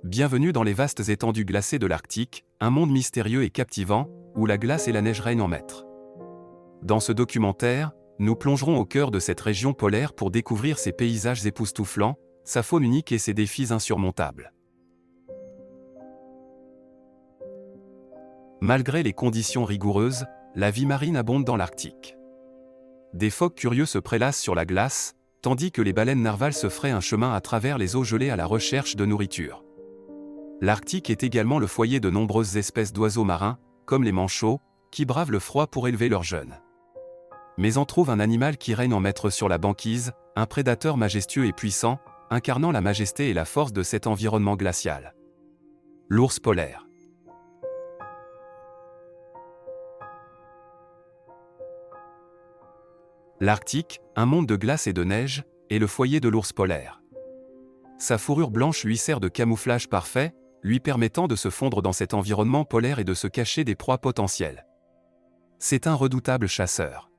Bienvenue dans les vastes étendues glacées de l'Arctique, un monde mystérieux et captivant, où la glace et la neige règnent en maître. Dans ce documentaire, nous plongerons au cœur de cette région polaire pour découvrir ses paysages époustouflants, sa faune unique et ses défis insurmontables. Malgré les conditions rigoureuses, la vie marine abonde dans l'Arctique. Des phoques curieux se prélassent sur la glace, tandis que les baleines narvals se fraient un chemin à travers les eaux gelées à la recherche de nourriture. L'Arctique est également le foyer de nombreuses espèces d'oiseaux marins, comme les manchots, qui bravent le froid pour élever leurs jeunes. Mais on trouve un animal qui règne en maître sur la banquise, un prédateur majestueux et puissant, incarnant la majesté et la force de cet environnement glacial. L'ours polaire. L'Arctique, un monde de glace et de neige, est le foyer de l'ours polaire. Sa fourrure blanche lui sert de camouflage parfait, lui permettant de se fondre dans cet environnement polaire et de se cacher des proies potentielles. C'est un redoutable chasseur.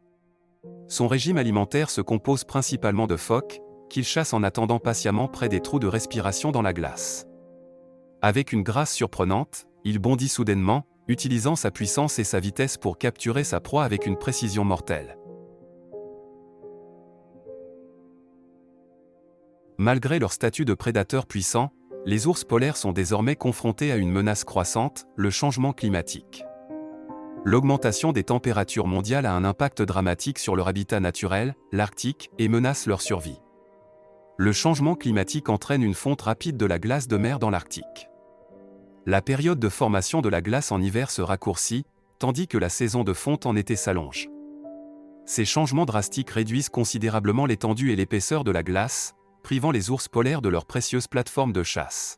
Son régime alimentaire se compose principalement de phoques, qu'il chasse en attendant patiemment près des trous de respiration dans la glace. Avec une grâce surprenante, il bondit soudainement, utilisant sa puissance et sa vitesse pour capturer sa proie avec une précision mortelle. Malgré leur statut de prédateurs puissants, les ours polaires sont désormais confrontés à une menace croissante, le changement climatique. L'augmentation des températures mondiales a un impact dramatique sur leur habitat naturel, l'Arctique, et menace leur survie. Le changement climatique entraîne une fonte rapide de la glace de mer dans l'Arctique. La période de formation de la glace en hiver se raccourcit, tandis que la saison de fonte en été s'allonge. Ces changements drastiques réduisent considérablement l'étendue et l'épaisseur de la glace, privant les ours polaires de leurs précieuses plateformes de chasse.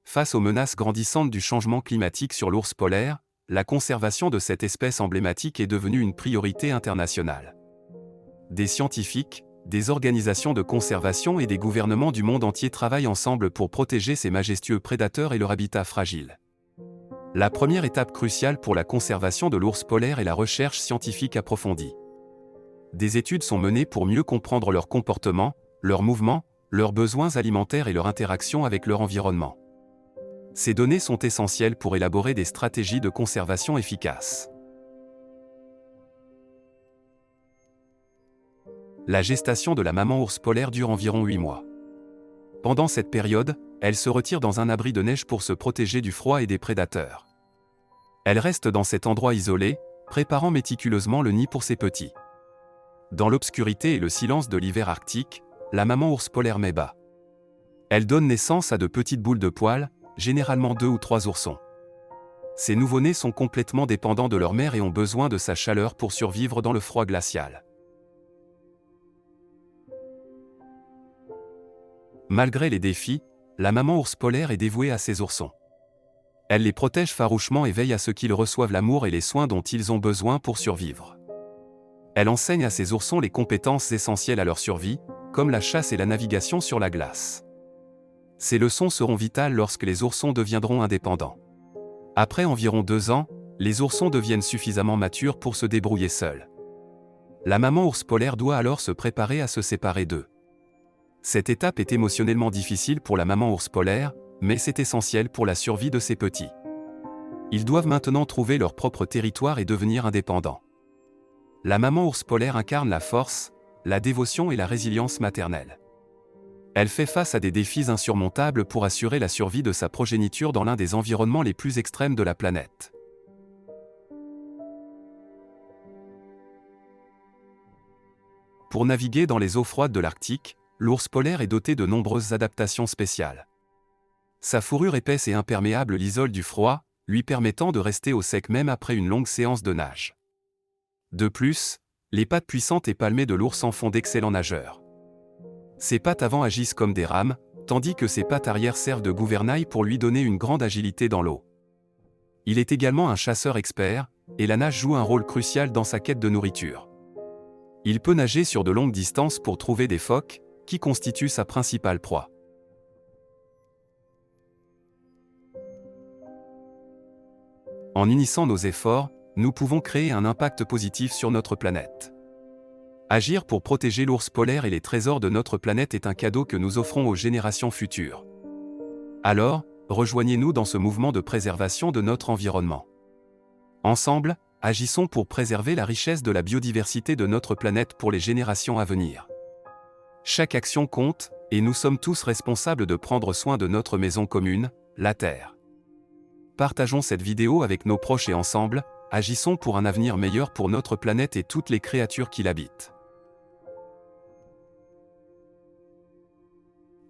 Face aux menaces grandissantes du changement climatique sur l'ours polaire, la conservation de cette espèce emblématique est devenue une priorité internationale. Des scientifiques, des organisations de conservation et des gouvernements du monde entier travaillent ensemble pour protéger ces majestueux prédateurs et leur habitat fragile. La première étape cruciale pour la conservation de l'ours polaire est la recherche scientifique approfondie. Des études sont menées pour mieux comprendre leur comportement, leurs mouvements, leurs besoins alimentaires et leur interaction avec leur environnement. Ces données sont essentielles pour élaborer des stratégies de conservation efficaces. La gestation de la maman ours polaire dure environ 8 mois. Pendant cette période, elle se retire dans un abri de neige pour se protéger du froid et des prédateurs. Elle reste dans cet endroit isolé, préparant méticuleusement le nid pour ses petits. Dans l'obscurité et le silence de l'hiver arctique, la maman ours polaire met bas. Elle donne naissance à de petites boules de poils, généralement 2 ou 3 oursons. Ces nouveau-nés sont complètement dépendants de leur mère et ont besoin de sa chaleur pour survivre dans le froid glacial. Malgré les défis, la maman ours polaire est dévouée à ses oursons. Elle les protège farouchement et veille à ce qu'ils reçoivent l'amour et les soins dont ils ont besoin pour survivre. Elle enseigne à ses oursons les compétences essentielles à leur survie, comme la chasse et la navigation sur la glace. Ces leçons seront vitales lorsque les oursons deviendront indépendants. Après environ 2 ans, les oursons deviennent suffisamment matures pour se débrouiller seuls. La maman ours polaire doit alors se préparer à se séparer d'eux. Cette étape est émotionnellement difficile pour la maman ours polaire, mais c'est essentiel pour la survie de ses petits. Ils doivent maintenant trouver leur propre territoire et devenir indépendants. La maman ours polaire incarne la force, la dévotion et la résilience maternelle. Elle fait face à des défis insurmontables pour assurer la survie de sa progéniture dans l'un des environnements les plus extrêmes de la planète. Pour naviguer dans les eaux froides de l'Arctique, l'ours polaire est doté de nombreuses adaptations spéciales. Sa fourrure épaisse et imperméable l'isole du froid, lui permettant de rester au sec même après une longue séance de nage. De plus, les pattes puissantes et palmées de l'ours en font d'excellents nageurs. Ses pattes avant agissent comme des rames, tandis que ses pattes arrière servent de gouvernail pour lui donner une grande agilité dans l'eau. Il est également un chasseur expert, et la nage joue un rôle crucial dans sa quête de nourriture. Il peut nager sur de longues distances pour trouver des phoques, qui constituent sa principale proie. En unissant nos efforts, nous pouvons créer un impact positif sur notre planète. Agir pour protéger l'ours polaire et les trésors de notre planète est un cadeau que nous offrons aux générations futures. Alors, rejoignez-nous dans ce mouvement de préservation de notre environnement. Ensemble, agissons pour préserver la richesse de la biodiversité de notre planète pour les générations à venir. Chaque action compte, et nous sommes tous responsables de prendre soin de notre maison commune, la Terre. Partageons cette vidéo avec nos proches et ensemble, agissons pour un avenir meilleur pour notre planète et toutes les créatures qui l'habitent.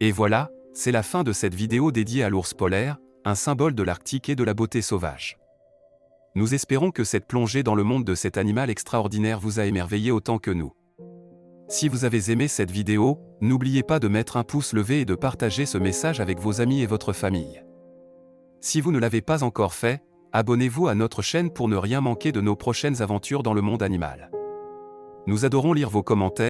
Et voilà, c'est la fin de cette vidéo dédiée à l'ours polaire, un symbole de l'Arctique et de la beauté sauvage. Nous espérons que cette plongée dans le monde de cet animal extraordinaire vous a émerveillé autant que nous. Si vous avez aimé cette vidéo, n'oubliez pas de mettre un pouce levé et de partager ce message avec vos amis et votre famille. Si vous ne l'avez pas encore fait, abonnez-vous à notre chaîne pour ne rien manquer de nos prochaines aventures dans le monde animal. Nous adorons lire vos commentaires.